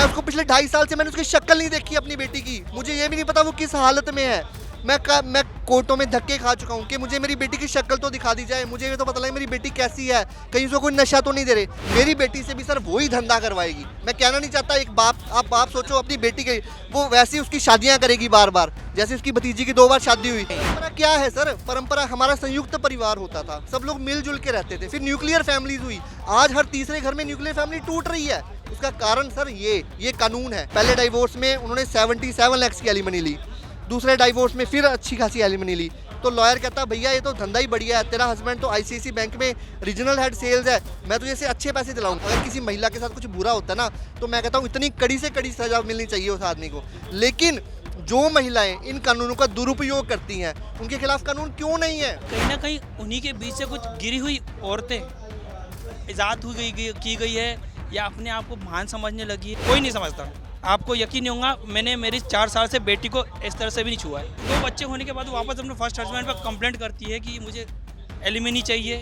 उसको पिछले 2.5 साल से मैंने उसकी शक्ल नहीं देखी अपनी बेटी की। मुझे ये भी नहीं पता वो किस हालत में है। मैं कोर्टों में धक्के खा चुका हूँ कि मुझे मेरी बेटी की शक्ल तो दिखा दी जाए, मुझे ये तो पता लगे मेरी बेटी कैसी है, कहीं उसको कोई नशा तो नहीं दे रहे। मेरी बेटी से भी सर वही धंधा करवाएगी। मैं कहना नहीं चाहता, एक बाप, आप बाप सोचो अपनी बेटी के, वो वैसी उसकी शादियां करेगी बार बार, जैसे उसकी भतीजी की 2 बार शादी हुई। परंपरा क्या है सर? परंपरा हमारा संयुक्त परिवार होता था, सब लोग मिलजुल के रहते थे, फिर न्यूक्लियर फैमिलीज हुई। आज हर तीसरे घर में न्यूक्लियर फैमिली टूट रही है। उसका कारण सर ये कानून है। पहले डाइवोर्स में उन्होंने 77 लाख की एलिमनी ली, दूसरे डाइवोर्स में फिर अच्छी खासी एलिमनी ली। तो लॉयर कहता भैया ये तो धंधा ही बढ़िया है, तेरा हस्बैंड तो आईसीआईसी बैंक में रीजनल हेड सेल्स है, मैं तुझे से अच्छे पैसे दिलाऊंगा। अगर किसी महिला के साथ कुछ बुरा होता है ना, तो मैं कहता हूँ इतनी कड़ी से कड़ी सजा मिलनी चाहिए उस आदमी को। लेकिन जो महिलाएं इन कानूनों का दुरुपयोग करती हैं, उनके खिलाफ कानून क्यों नहीं है? कहीं ना कहीं उन्हीं के बीच से कुछ गिरी हुई औरतें इजाद की गई है या अपने आप को महान समझने लगी है, कोई नहीं समझता। आपको यकीन नहीं होगा, मैंने मेरी 4 साल से बेटी को इस तरह से भी नहीं छुआ है। 2 बच्चे होने के बाद वापस अपने फर्स्ट हस्बैंड पर कंप्लेंट करती है कि मुझे एलिमनी चाहिए,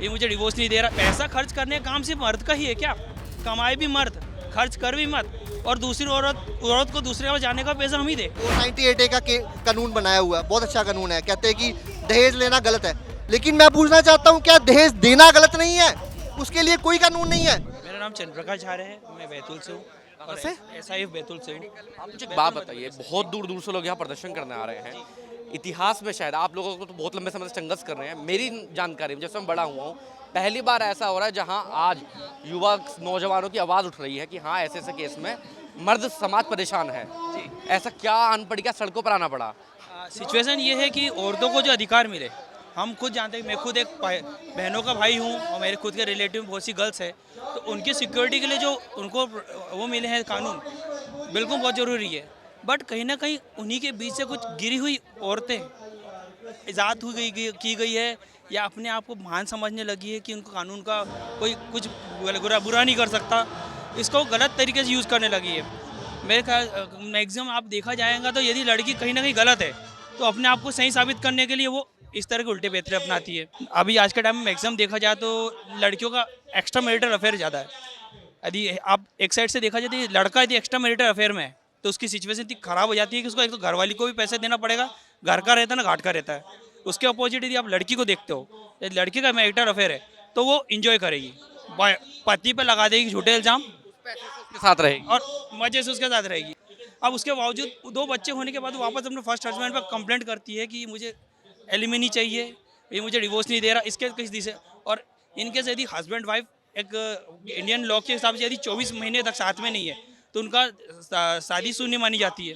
ये मुझे डिवोर्स नहीं दे रहा। पैसा खर्च करने का काम सिर्फ मर्द का ही है क्या? कमाए भी मर्द, खर्च कर भी मत, और दूसरी औरत को दूसरे के जाने का पैसा हम ही दे। 98A का कानून बनाया हुआ है, बहुत अच्छा कानून है। कहते हैं कि दहेज लेना गलत है, लेकिन मैं पूछना चाहता हूँ क्या दहेज देना गलत नहीं है? उसके लिए कोई कानून नहीं है। मेरा नाम चंद्रप्रकाश झारे है, मैं बैतूल से हूँ और SIF बैतूल से हूँ। आप मुझे एक बात बताइए, बहुत दूर दूर से लोग यहाँ प्रदर्शन करने आ रहे हैं। इतिहास में शायद आप लोगों को तो बहुत लंबे समय से संघर्ष कर रहे हैं। मेरी जानकारी में, जब से मैं बड़ा हुआ हूँ, पहली बार ऐसा हो रहा है जहाँ आज युवा नौजवानों की आवाज़ उठ रही है कि हाँ ऐसे ऐसे केस में मर्द समाज परेशान है। ऐसा क्या अनपढ़, क्या सड़कों पर आना पड़ा? सिचुएशन ये है कि औरतों को जो अधिकार मिले, हम खुद जानते हैं। मैं खुद एक बहनों का भाई हूँ और मेरे खुद के रिलेटिव बहुत सी गर्ल्स है, तो उनकी सिक्योरिटी के लिए जो उनको वो मिले हैं कानून, बिल्कुल बहुत ज़रूरी है। बट कहीं ना कहीं उन्हीं के बीच से कुछ गिरी हुई औरतें इजाद की गई है या अपने आप को महान समझने लगी है कि उनको कानून का कोई कुछ बुरा नहीं कर सकता, इसको गलत तरीके से यूज़ करने लगी है। मेरे ख्याल मैक्सिमम आप देखा जाएगा तो यदि लड़की कहीं ना कहीं गलत है तो अपने आप को सही साबित करने के लिए वो इस तरह के उल्टे पैतरे अपनाती है। अभी आज के टाइम में मैक्सिमम देखा जाए तो लड़कियों का एक्स्ट्रा मैरिटल अफेयर ज़्यादा है। यदि आप एक साइड से देखा जाए तो लड़का यदि एक्स्ट्रा मैरिटल अफेयर में है तो उसकी सिचुएशन इतनी ख़राब हो जाती है कि उसको एक तो घरवाली को भी पैसे देना पड़ेगा, घर का रहता है ना घाट का रहता है। उसके अपोजिट यदि आप लड़की को देखते हो, यदि लड़की का मैरिटल अफेयर है तो वो इंजॉय करेगी, पति पर लगा देगी झूठे इल्ज़ाम उसके साथ रहेगी और मजे से उसके साथ रहेगी। अब उसके बावजूद 2 बच्चे होने के बाद वापस अपने फर्स्ट हस्बैंड पर कंप्लेंट करती है कि मुझे एलिमनी चाहिए, ये मुझे डिवोर्स नहीं दे रहा। इसके किस से, और इनके से यदि हस्बैंड वाइफ एक इंडियन लॉ के हिसाब से यदि 24 महीने तक साथ में नहीं है तो उनका शादी शून्य मानी जाती है।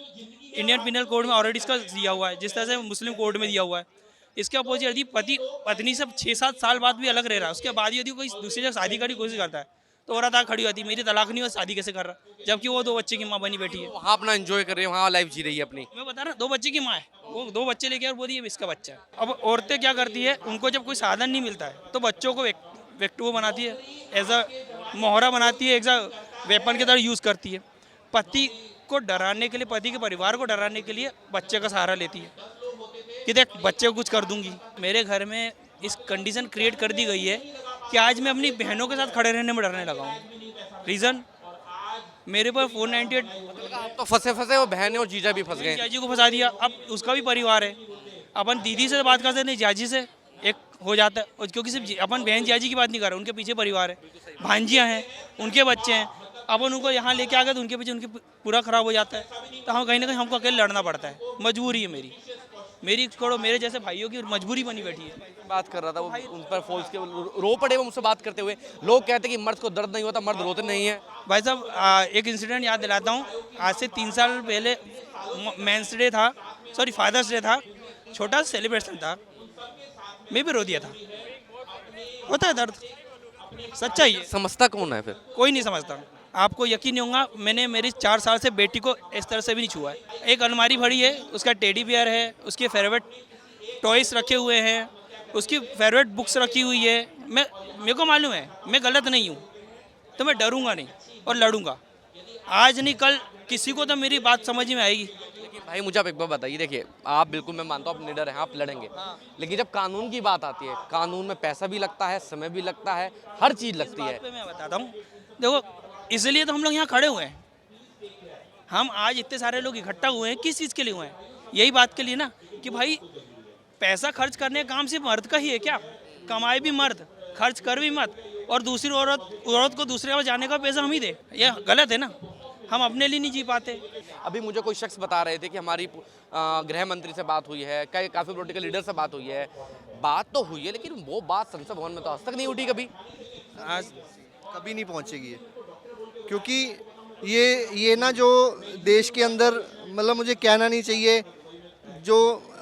इंडियन पिनल कोड में ऑलरेडी इसका दिया हुआ है, जिस तरह से मुस्लिम कोड में दिया हुआ है। इसके अपोजिट यदि पति पत्नी से 6-7 साल बाद भी अलग रह रहा है, उसके बाद यदि कोई दूसरी जगह शादी करने की कोशिश करता है तो औरत आग खड़ी होती है, मेरी तलाक नहीं हो, शादी कैसे कर रहा, जबकि वो 2 बच्चे की माँ बनी बैठी है। वहाँ अपना एंजॉय कर रही है, वहाँ लाइफ जी रही है अपनी। मैं बता रहा 2 बच्चे की माँ है, वो 2 बच्चे लेके और बोली इसका बच्चा है। अब औरतें क्या करती है, उनको जब कोई साधन नहीं मिलता है तो बच्चों को वो बनाती है, एज अ मोहरा बनाती है, एज अ वेपन की तरह यूज़ करती है। पति को डराने के लिए, पति के परिवार को डराने के लिए बच्चे का सहारा लेती है कि देख बच्चे को कुछ कर दूंगी। मेरे घर में इस कंडीशन क्रिएट कर दी गई है कि आज मैं अपनी बहनों के साथ खड़े रहने में डरने लगा हूँ। रीज़न, मेरे पर 498 तो फंसे वो बहनें और जीजा भी फंस गए। जाजी को फंसा दिया, अब उसका भी परिवार है। अपन दीदी से बात करते नहीं, जाजी से एक हो जाता है, और क्योंकि सिर्फ अपन बहन जाजी की बात नहीं कर रहे, उनके पीछे परिवार है, भांजियाँ हैं, उनके बच्चे हैं। अपन उनको यहाँ लेके आ गए तो उनके पीछे उनके पूरा ख़राब हो जाता है। तो हम कहीं ना कहीं हमको अकेले लड़ना पड़ता है, मजबूरी है मेरी छोड़ो, मेरे जैसे भाइयों की मजबूरी बनी बैठी है। बात कर रहा था वो, उन पर फोर्स के रो पड़े वो मुझसे बात करते हुए। लोग कहते हैं कि मर्द को दर्द नहीं होता, मर्द रोते नहीं है। भाई साहब एक इंसिडेंट याद दिलाता हूँ। आज से 3 साल पहले मेंस डे था, सॉरी फादर्स डे था, छोटा सेलिब्रेशन था, मैं भी रो दिया था। होता है दर्द, सच्चाई है। समझता कौन है फिर? कोई नहीं समझता। आपको यकीन नहीं होगा, मैंने मेरी 4 साल से बेटी को इस तरह से भी नहीं छुआ है। एक अलमारी भरी है, उसका टेडी बियर है, उसके फेवरेट टॉयस रखे हुए हैं, उसकी फेवरेट बुक्स रखी हुई है। मेरे को मालूम है मैं गलत नहीं हूँ, तो मैं डरूंगा नहीं और लड़ूंगा। आज नहीं कल किसी को तो मेरी बात समझ में आएगी। लेकिन भाई मुझे आप एक बार बताइए, देखिए आप बिल्कुल, मैं मानता हूँ आप निडर हैं, आप लड़ेंगे, लेकिन जब कानून की बात आती है, कानून में पैसा भी लगता है, समय भी लगता है, हर चीज़ लगती है। मैं बताता हूँ, देखो इसलिए तो हम लोग यहाँ खड़े हुए हैं। हम आज इतने सारे लोग इकट्ठा हुए हैं किस चीज़ के लिए हुए हैं? यही बात के लिए ना कि भाई पैसा खर्च करने का काम सिर्फ मर्द का ही है क्या? कमाए भी मर्द, खर्च कर भी मत, और दूसरी औरत को दूसरे के पास जाने का पैसा हम ही दे, ये गलत है ना? हम अपने लिए नहीं जी पाते। अभी मुझे कोई शख्स बता रहे थे कि हमारी गृह मंत्री से बात हुई है, कई काफ़ी पॉलिटिकल लीडर से बात हुई है। बात तो हुई है, लेकिन वो बात संसद भवन में तो आज तक नहीं उठी कभी। आज कभी नहीं पहुंचेगी ये, क्योंकि ये ना जो देश के अंदर, मतलब मुझे कहना नहीं चाहिए, जो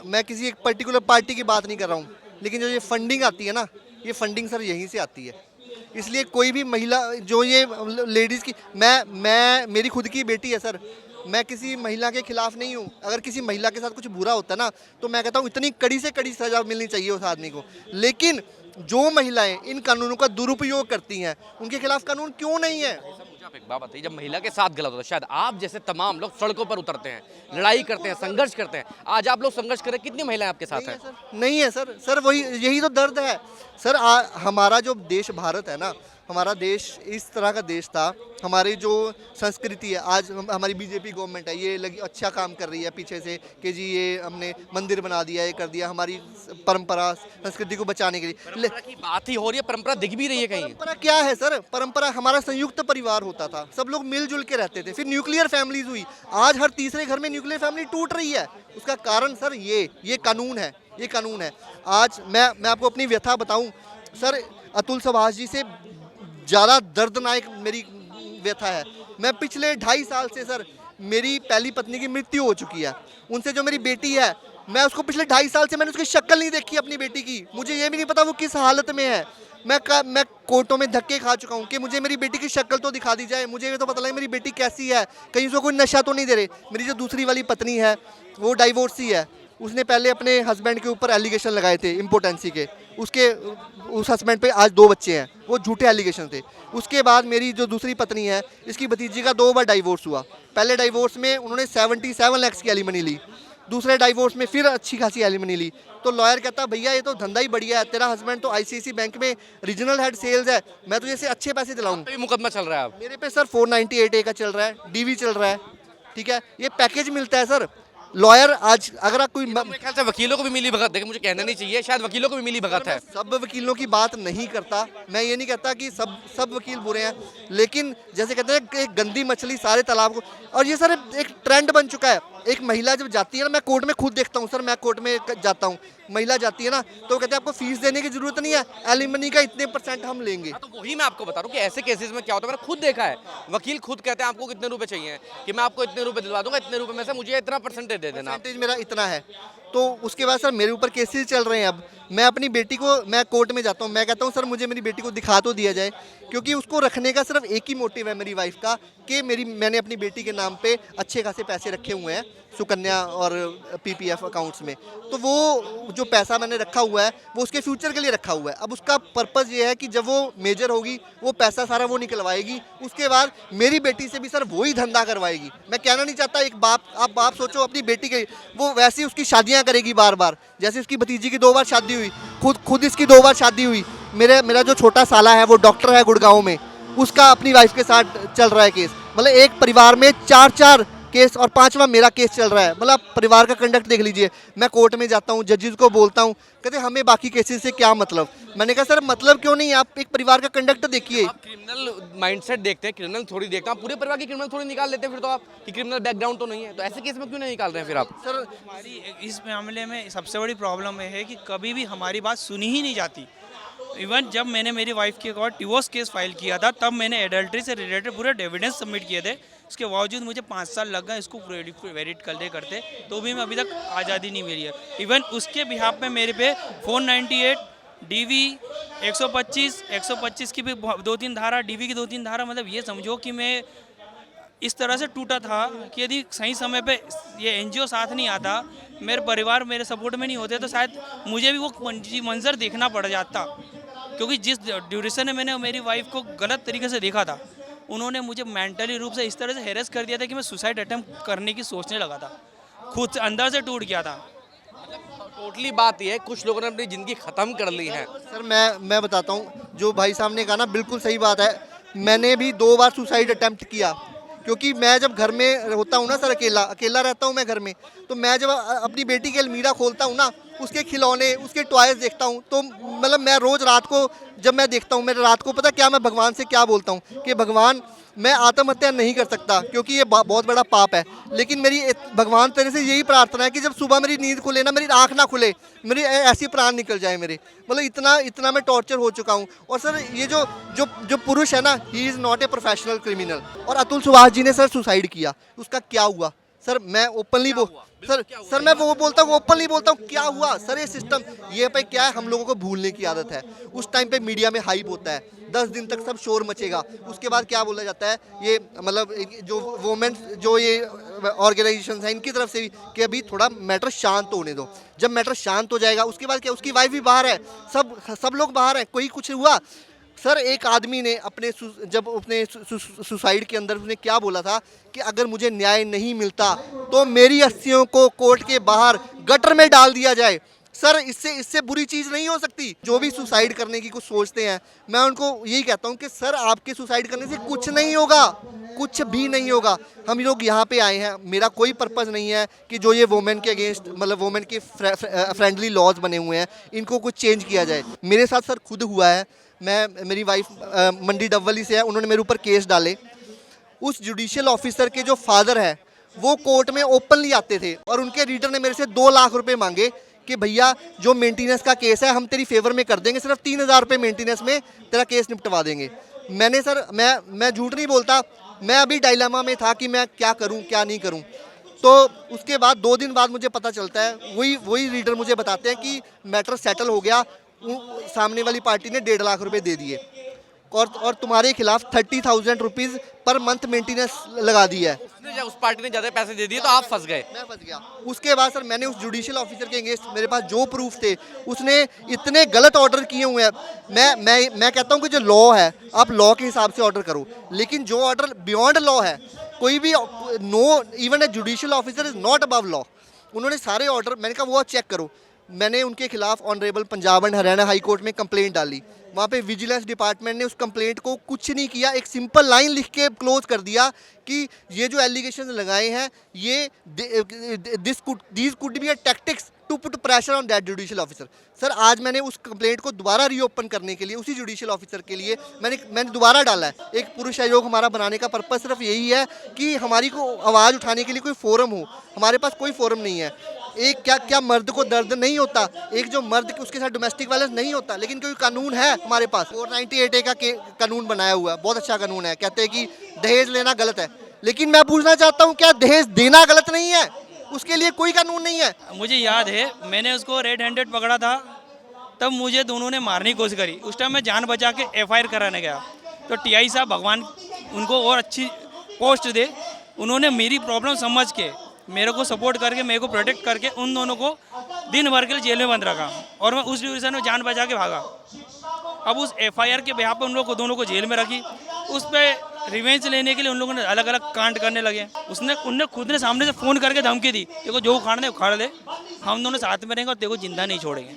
मैं किसी एक पर्टिकुलर पार्टी की बात नहीं कर रहा हूँ, लेकिन जो ये फंडिंग आती है ना, ये फंडिंग सर यहीं से आती है। इसलिए कोई भी महिला जो ये लेडीज़ की, मैं मेरी खुद की बेटी है सर, मैं किसी महिला के खिलाफ नहीं हूँ। अगर किसी महिला के साथ कुछ बुरा होता है ना, तो मैं कहता हूँ इतनी कड़ी से कड़ी सजा मिलनी चाहिए उस आदमी को। लेकिन जो महिलाएं इन कानूनों का दुरुपयोग करती हैं, उनके खिलाफ कानून क्यों नहीं है? मुझे आप एक बात बताइए, जब महिला के साथ गलत होता है, शायद आप जैसे तमाम लोग सड़कों पर उतरते हैं, लड़ाई करते हैं, संघर्ष करते हैं। आज आप लोग संघर्ष करें, कितनी महिलाएं आपके साथ हैं? नहीं है सर, सर वही यही तो दर्द है सर। हमारा जो देश भारत है ना, हमारा देश इस तरह का देश था। हमारी जो संस्कृति है, आज हमारी बीजेपी गवर्नमेंट है, ये लगी अच्छा काम कर रही है पीछे से कि जी ये हमने मंदिर बना दिया, ये कर दिया, हमारी परंपरा संस्कृति को बचाने के लिए। परंपरा की बात ही हो रही है, परंपरा दिख भी रही है कहीं। परंपरा क्या है सर? परंपरा हमारा संयुक्त परिवार होता था, सब लोग मिलजुल के रहते थे, फिर न्यूक्लियर फैमिलीज हुई। आज हर तीसरे घर में न्यूक्लियर फैमिली टूट रही है। उसका कारण सर ये कानून है, ये कानून है। आज मैं आपको अपनी व्यथा बताऊं सर, अतुल सुभाष जी से ज़्यादा दर्दनाक मेरी व्यथा है। मैं पिछले 2.5 साल से सर, मेरी पहली पत्नी की मृत्यु हो चुकी है, उनसे जो मेरी बेटी है, मैं उसको पिछले 2.5 साल से मैंने उसकी शक्ल नहीं देखी अपनी बेटी की। मुझे ये भी नहीं पता वो किस हालत में है। मैं कोर्टों में धक्के खा चुका हूँ कि मुझे मेरी बेटी की शक्ल तो दिखा दी जाए, मुझे ये तो पता लगे मेरी बेटी कैसी है, कहीं उसको कोई नशा तो नहीं दे रहे। मेरी जो दूसरी वाली पत्नी है वो डाइवोर्सी है। उसने पहले अपने हस्बैंड के ऊपर एलिगेशन लगाए थे इम्पोर्टेंसी के, उस हस्बैंड पे आज 2 बच्चे हैं, वो झूठे एलिगेशन थे। उसके बाद मेरी जो दूसरी पत्नी है, इसकी भतीजी का 2 बार डाइवोर्स हुआ। पहले डाइवोर्स में उन्होंने 77 लाख की एलिमनी ली, दूसरे डाइवोर्स में फिर अच्छी खासी एलिमनी ली। तो लॉयर कहता भैया ये तो धंधा ही बढ़िया है, तेरा हस्बैंड तो आईसीआईसी बैंक में रीजनल हेड सेल्स है, मैं तुझे से अच्छे पैसे दिलाऊं। तो मुकदमा चल रहा है अब मेरे पे सर 498A का चल रहा है, डीवी चल रहा है, ठीक है, ये पैकेज मिलता है सर। लॉयर आज अगर आप कोई मेरे ख्याल से वकीलों को भी मिली भगत, देखिए मुझे कहना नहीं चाहिए, शायद वकीलों को भी मिली भगत है। सब वकीलों की बात नहीं करता, मैं ये नहीं कहता कि सब वकील बुरे हैं, लेकिन जैसे कहते हैं कि एक गंदी मछली सारे तालाब को, और ये सर एक ट्रेंड बन चुका है। एक महिला जब जाती है ना, मैं कोर्ट में खुद देखता हूँ सर, मैं कोर्ट में जाता हूँ, महिला जाती है ना, तो कहते हैं आपको फीस देने की जरूरत नहीं है, एलिमनी का इतने % हम लेंगे। तो वही मैं आपको बता रहा हूँ कि ऐसे केसेस में क्या होता है, मैंने खुद देखा है। वकील खुद कहते हैं आपको कितने रुपए चाहिए, कि मैं आपको इतने रुपए दिलवा दूंगा, इतने रुपए में से मुझे इतना % दे देना। मेरा इतना है, तो उसके बाद सर मेरे ऊपर केसेस चल रहे हैं। अब मैं अपनी बेटी को, मैं कोर्ट में जाता हूँ, मैं कहता हूँ सर मुझे मेरी बेटी को दिखा तो दिया जाए, क्योंकि उसको रखने का सिर्फ एक ही मोटिव है मेरी वाइफ का, कि मैंने अपनी बेटी के नाम पे अच्छे खासे पैसे रखे हुए हैं सुकन्या और PPF अकाउंट्स में। तो वो जो पैसा मैंने रखा हुआ है वो उसके फ्यूचर के लिए रखा हुआ है। अब उसका पर्पज़ ये है कि जब वो मेजर होगी वो पैसा सारा वो निकलवाएगी, उसके बाद मेरी बेटी से भी सर वही धंधा करवाएगी। मैं कहना नहीं चाहता, एक बाप सोचो अपनी बेटी के, वो वैसे उसकी शादियाँ करेगी बार बार, जैसे उसकी भतीजी की 2 बार शादी हुई, खुद इसकी 2 बार शादी हुई। मेरा जो छोटा साला है वो डॉक्टर है गुड़गांव में, उसका अपनी वाइफ के साथ चल रहा है केस। मतलब एक परिवार में 4 केस और 5वां मेरा केस चल रहा है। मतलब परिवार का कंडक्ट देख लीजिए। मैं कोर्ट में जाता हूँ, जजेस को बोलता हूँ, कहते हमें बाकी केसेस से क्या मतलब। मैंने कहा सर मतलब क्यों नहीं, आप एक परिवार का कंडक्ट देखिए। आप क्रिमिनल माइंडसेट देखते हैं, क्रिमिनल थोड़ी देखते हैं, आप पूरे परिवार की क्रिमिनल थोड़ी निकाल लेते हैं फिर तो आप, कि क्रिमिनल बैकग्राउंड तो नहीं है, तो ऐसे केस में क्यों नहीं निकाल रहे हैं फिर आप? सर हमारी इस मामले में सबसे बड़ी प्रॉब्लम ये है कि कभी भी हमारी बात सुनी ही नहीं जाती। इवन जब मैंने मेरी वाइफ के अकॉर्ड डिवोर्स केस फाइल किया था, तब मैंने एडल्ट्री से रिलेटेड पूरे एविडेंस सबमिट किए थे। उसके बावजूद मुझे 5 साल लग गए इसको वेरिट करते, तो भी मैं अभी तक आज़ादी नहीं मिली है। इवन उसके बिहाफ में मेरे पे 498 DV 125 की भी 2-3 धारा, DV की 2-3 धारा। मतलब ये समझो कि मैं इस तरह से टूटा था कि यदि सही समय पे ये NGO साथ नहीं आता, मेरे परिवार मेरे सपोर्ट में नहीं होते, तो शायद मुझे भी वो मंजर देखना पड़ जाता। क्योंकि जिस ड्यूरेशन में मैंने मेरी वाइफ को गलत तरीके से देखा था, उन्होंने मुझे मेंटली रूप से इस तरह से हेरेस कर दिया था कि मैं सुसाइड अटेम्प्ट करने की सोचने लगा था, खुद से अंदर से टूट गया था। टोटली बात यह है, कुछ लोगों ने अपनी ज़िंदगी ख़त्म कर ली है। सर मैं बताता हूँ, जो भाई साहब ने कहा ना बिल्कुल सही बात है। मैंने भी 2 बार सुसाइड अटेम्प्ट किया, क्योंकि मैं जब घर में होता हूँ ना सर, अकेला अकेला रहता हूँ मैं घर में, तो मैं जब अपनी बेटी की अलमीरा खोलता हूँ ना, उसके खिलौने, उसके टॉयज देखता हूँ, तो मतलब मैं रोज़ रात को जब मैं देखता हूँ, मैं रात को पता क्या मैं भगवान से क्या बोलता हूँ कि भगवान मैं आत्महत्या नहीं कर सकता क्योंकि ये बहुत बड़ा पाप है, लेकिन मेरी भगवान तेरे से यही प्रार्थना है कि जब सुबह मेरी नींद खुले ना, मेरी आँख ना खुले, मेरी ऐसी प्राण निकल जाए मेरे, मतलब इतना इतना मैं टॉर्चर हो चुका हूँ। और सर ये जो जो जो पुरुष है ना, he is not a professional criminal. और अतुल सुभाष जी ने सर सुसाइड किया, उसका क्या हुआ सर? मैं ओपनली सर मैं वो बोलता हूँ, ओपनली बोलता हूँ, क्या हुआ सर? ये सिस्टम ये पे क्या है, हम लोगों को भूलने की आदत है। उस टाइम पे मीडिया में हाइप होता है, 10 दिन तक सब शोर मचेगा, उसके बाद क्या बोला जाता है, ये मतलब जो वोमेन जो ये ऑर्गेनाइजेशन है इनकी तरफ से भी कि अभी थोड़ा मैटर शांत होने दो। जब मैटर शांत हो जाएगा उसके बाद क्या, उसकी वाइफ भी बाहर है, सब लोग बाहर हैं, कोई कुछ हुआ सर? एक आदमी ने जब अपने सुसाइड के अंदर उसने क्या बोला था कि अगर मुझे न्याय नहीं मिलता तो मेरी अस्थियों को कोर्ट के बाहर गटर में डाल दिया जाए। सर इससे बुरी चीज़ नहीं हो सकती। जो भी सुसाइड करने की कुछ सोचते हैं, मैं उनको यही कहता हूं कि सर आपके सुसाइड करने से कुछ नहीं होगा, कुछ भी नहीं होगा। हम लोग यहाँ पे आए हैं, मेरा कोई पर्पज़ नहीं है कि जो ये वोमेन के अगेंस्ट, मतलब वोमेन के फ्रेंडली लॉज बने हुए हैं, इनको कुछ चेंज किया जाए। मेरे साथ सर खुद हुआ है, मेरी वाइफ मंडी डबवली से है, उन्होंने मेरे ऊपर केस डाले। उस जुडिशियल ऑफिसर के जो फादर है वो कोर्ट में ओपनली आते थे और उनके रीडर ने मेरे से 2 लाख रुपए मांगे कि भैया जो मेंटेनेंस का केस है हम तेरी फेवर में कर देंगे, सिर्फ 3,000 रुपये मेंटेनेंस में तेरा केस निपटवा देंगे। मैंने सर मैं झूठ नहीं बोलता, मैं अभी डायलेमा में था कि मैं क्या करूं क्या नहीं करूं। तो उसके बाद 2 दिन बाद मुझे पता चलता है, वही रीडर मुझे बताते हैं कि मैटर सेटल हो गया, सामने वाली पार्टी ने 1.5 लाख रुपए दे दिए और तुम्हारे खिलाफ 30,000 रुपीज़ पर मंथ मेंटेनेंस लगा दी है। उस पार्टी ने ज़्यादा पैसे दे दिए तो आप फंस गए। मैं फंस गया। उसके बाद सर मैंने उस जुडिशियल ऑफिसर के अगेंस्ट मेरे पास जो प्रूफ थे, उसने इतने गलत ऑर्डर किए हुए हैं। मैं कहता हूँ कि जो लॉ है आप लॉ के हिसाब से ऑर्डर करो, लेकिन जो ऑर्डर बियॉन्ड लॉ है, कोई भी no even a judicial officer is not above law. उन्होंने सारे ऑर्डर, मैंने कहा वो चेक करो। मैंने उनके खिलाफ honourable Punjab and Haryana high court में कंप्लेंट डाली। वहाँ पे विजिलेंस डिपार्टमेंट ने उस कंप्लेंट को कुछ नहीं किया, एक सिंपल लाइन लिख के क्लोज कर दिया कि ये जो एलिगेशन लगाए हैं ये these could be a tactics to put pressure on that judicial officer. Sir आज मैंने उस कंप्लेंट को दोबारा रीओपन करने के लिए उसी जुडिशियल ऑफिसर के लिए मैंने दोबारा डाला है। एक पुरुष आयोग हमारा बनाने का पर्पज सिर्फ यही है कि हमारी को आवाज़ उठाने के लिए कोई फोरम हो। हमारे पास कोई फोरम नहीं है। एक क्या मर्द को दर्द नहीं होता, एक जो मर्द उसके साथ डोमेस्टिक वायलेंस नहीं होता, लेकिन कोई कानून है हमारे पास। 498A का कानून बनाया हुआ है, बहुत अच्छा कानून है। कहते हैं कि दहेज लेना गलत है, लेकिन मैं पूछना चाहता हूँ क्या दहेज देना गलत नहीं है? उसके लिए कोई कानून नहीं है। मुझे याद है मैंने उसको रेड हैंडेड पकड़ा था, तब मुझे दोनों ने मारने की कोशिश करी। उस टाइम मैं जान बचा के FIR कराने गया, तो TI साहब भगवान उनको और अच्छी पोस्ट दे, उन्होंने मेरी प्रॉब्लम समझ के मेरे को सपोर्ट करके मेरे को प्रोटेक्ट करके उन दोनों को दिन भर के लिए जेल में बंद रखा और मैं उस ड्यूरेशन में जान बचा के भागा। अब उस FIR के बिहाफ पे उन लोगों को दोनों को जेल में रखी। उस पर रिवेंज लेने के लिए उन लोगों ने अलग अलग कांड करने लगे। उनने खुद ने सामने से फ़ोन करके धमकी दी, देखो जो उखाड़ने उखाड़ ले, हम दोनों साथ में रहेंगे और तेरे को जिंदा नहीं छोड़ेंगे।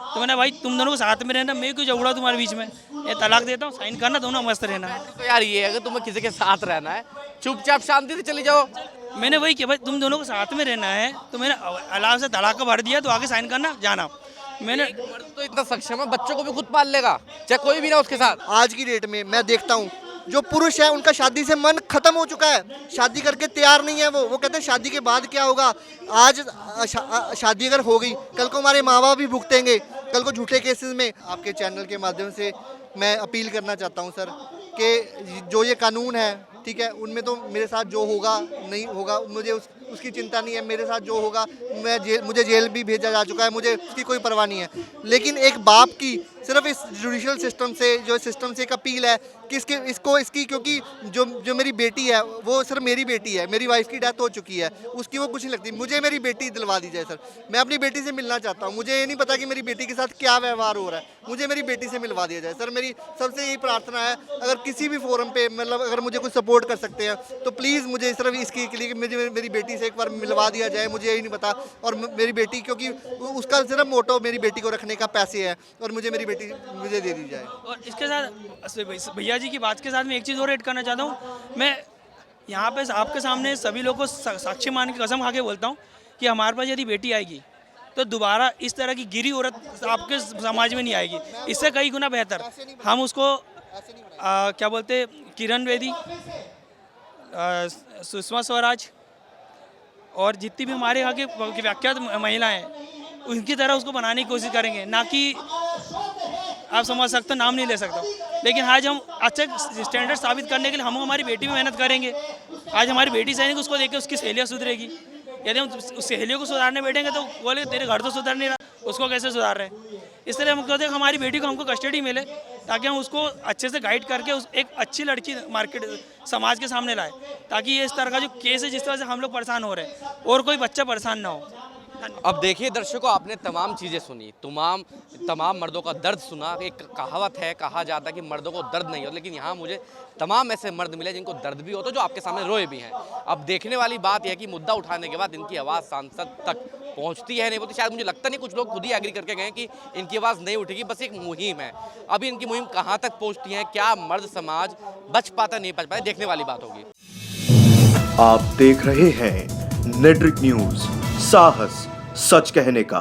तो मैंने भाई तुम दोनों को साथ में रहना, मैं क्यों झगड़ा तुम्हारे बीच में, ये तलाक देता हूँ, साइन करना, दोनों मस्त रहना। तो यार ये अगर तुम्हें किसी के साथ रहना है चुपचाप शांति से चली जाओ। मैंने वही किया भाई, तुम दोनों को साथ में रहना है तो मैंने अलाव से तलाक का भर दिया, तो आगे साइन करना जाना। मैंने मर्द तो इतना सक्षम है, बच्चों को भी खुद पाल लेगा, चाहे कोई भी ना उसके साथ। आज की डेट में मैं देखता हूँ जो पुरुष है उनका शादी से मन खत्म हो चुका है, शादी करके तैयार नहीं है। वो कहते हैं शादी के बाद क्या होगा। आज शादी अगर हो गई, कल को हमारे माँ बाप भी भुगतेंगे, कल को झूठे केसेस में। आपके चैनल के माध्यम से मैं अपील करना चाहता हूँ सर कि जो ये कानून है, ठीक है, उनमें तो मेरे साथ जो होगा नहीं होगा, मुझे उसकी चिंता नहीं है। मेरे साथ जो होगा मुझे जेल भी भेजा जा चुका है, मुझे उसकी कोई परवाह नहीं है। लेकिन एक बाप की सिर्फ इस जुडिशियल सिस्टम से एक अपील है कि इसकी क्योंकि जो मेरी बेटी है वो सर मेरी बेटी है, मेरी वाइफ की डेथ हो चुकी है, उसकी वो कुछ नहीं लगती। मुझे मेरी बेटी दिलवा दी जाए सर। मैं अपनी बेटी से मिलना चाहता हूँ। मुझे ये नहीं पता कि मेरी बेटी के साथ क्या व्यवहार हो रहा है, मुझे मेरी बेटी से मिलवा दिया जाए सर। मेरी सबसे यही प्रार्थना है, अगर किसी भी फोरम पे मतलब अगर मुझे कुछ सपोर्ट कर सकते हैं तो प्लीज़ मुझे सिर्फ इसके लिए मुझे मेरी बेटी से एक बार मिलवा दिया जाए। मुझे यही नहीं पता, और मेरी बेटी, क्योंकि उसका सिर्फ मोटो मेरी बेटी को रखने का पैसे है, और मुझे मेरी बेटी मुझे दे दी जाए। और इसके साथ भैया जी की बात के साथ मैं एक चीज़ और ऐड करना चाहता हूँ। मैं यहाँ पे आपके सामने सभी लोग को साक्षी मान के कसम खा के बोलता हूँ कि हमारे पास यदि बेटी आएगी तो दोबारा इस तरह की गिरी औरत आपके समाज में नहीं आएगी, इससे कई गुना बेहतर हम उसको क्या बोलते, किरण बेदी, सुषमा स्वराज और जितनी भी हमारे यहाँ की व्याख्यात महिलाएं हैं उनकी तरह उसको बनाने की कोशिश करेंगे। ना कि आप समझ सकते हो, नाम नहीं ले सकता, लेकिन आज हम अच्छे स्टैंडर्ड साबित करने के लिए हम हमारी बेटी में मेहनत करेंगे। आज हमारी बेटी सैनिक, उसको देख के उसकी सहेलियाँ सुधरेगी। यदि हम उस सहेलियों को सुधारने बैठेंगे तो बोले तेरे घर तो सुधर नहीं रहा, उसको कैसे सुधार रहे हैं। इसलिए हम कहते हैं हमारी बेटी को हमको कस्टडी मिले ताकि हम उसको अच्छे से गाइड करके एक अच्छी लड़की मार्केट समाज के सामने लाए, ताकि ये इस तरह का जो केस है जिस तरह से हम लोग परेशान हो रहे हैं और कोई बच्चा परेशान ना हो। अब देखिए दर्शकों, आपने तमाम चीज़ें सुनी, तमाम मर्दों का दर्द सुना। एक कहावत है, कहा जाता है कि मर्दों को दर्द नहीं होता, लेकिन यहाँ मुझे तमाम ऐसे मर्द मिले जिनको दर्द भी होता है, जो आपके सामने रोए भी हैं। अब देखने वाली बात यह है कि मुद्दा उठाने के बाद इनकी आवाज़ सांसद तक पहुँचती है नहीं पहुँचती। शायद मुझे लगता नहीं, कुछ लोग खुद ही एग्री करके गए कि इनकी आवाज़ नहीं उठेगी, बस एक मुहिम है। अभी इनकी मुहिम कहाँ तक पहुँचती है, क्या मर्द समाज बच पाता नहीं बच पाता, देखने वाली बात होगी। आप देख रहे हैं नेट्रिक न्यूज, साहस सच कहने का।